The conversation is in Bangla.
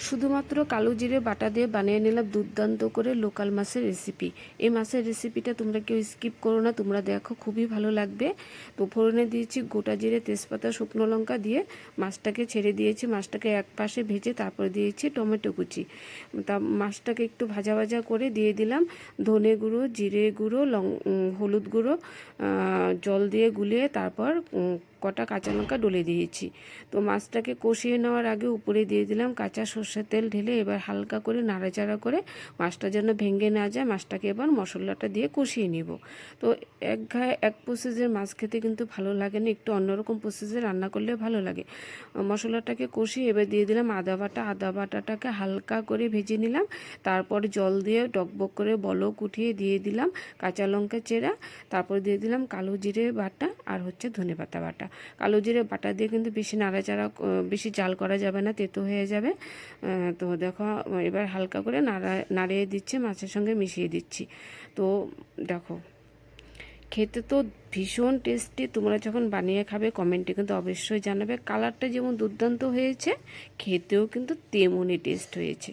শুধুমাত্র কালো জিরে বাটা দিয়ে বানিয়ে নিলাম দুর্দান্ত করে লোকাল মাছের রেসিপি। এই মাছের রেসিপিটা তোমরা কেউ স্কিপ করো না, তোমরা দেখো, খুবই ভালো লাগবে। তো ফোড়নে দিয়েছি গোটা জিরে, তেজপাতা, শুকনো লঙ্কা দিয়ে মাছটাকে ছেড়ে দিয়েছি। মাছটাকে এক পাশে ভেজে তারপরে দিয়েছি টমেটো কুচি। তা মাছটাকে একটু ভাজা ভাজা করে দিয়ে দিলাম ধনে গুঁড়ো, জিরে গুঁড়ো, হলুদ গুঁড়ো, জল দিয়ে গুলিয়ে তারপর কটা কাঁচা লঙ্কা ডলে দিয়েছি। তো মাছটাকে কষিয়ে নেওয়ার আগে উপরে দিয়ে দিলাম কাঁচা সর্ষের তেল ঢেলে এবার হালকা করে নাড়াচাড়া করে মাছটা যেন ভেঙে না যায়, মাছটাকে এবার মশলাটা দিয়ে কষিয়ে নিব। তো এক ঘায়ে এক প্রসেসের মাছ খেতে কিন্তু ভালো লাগে না, একটু অন্যরকম প্রসেসে রান্না করলে ভালো লাগে। মশলাটাকে কষিয়ে এবার দিয়ে দিলাম আদা বাটা। আদা বাটাটাকে হালকা করে ভেজে নিলাম, তারপর জল দিয়ে টকবক করে বলক উঠিয়ে দিয়ে দিলাম কাঁচা লঙ্কা চেরা, তারপর দিয়ে দিলাম কালো জিরে বাটা আর ধনেপাতা বাটা। কালো জিরে বাটা দিয়ে কিন্তু বেশি নাড়াচাড়া, বেশি জাল করা যাবে না, তেতো হয়ে যাবে। তো দেখো এবার হালকা করে নাড়িয়ে দিচ্ছি, মাছের সঙ্গে মিশিয়ে দিচ্ছি। তো দেখো খেতে তো ভীষণ টেস্টি। তোমরা যখন বানিয়ে খাবে কমেন্টে কিন্তু অবশ্যই জানাবে। কালারটা যেমন দুর্দান্ত হয়েছে, খেতেও কিন্তু তেমনই টেস্ট হয়েছে।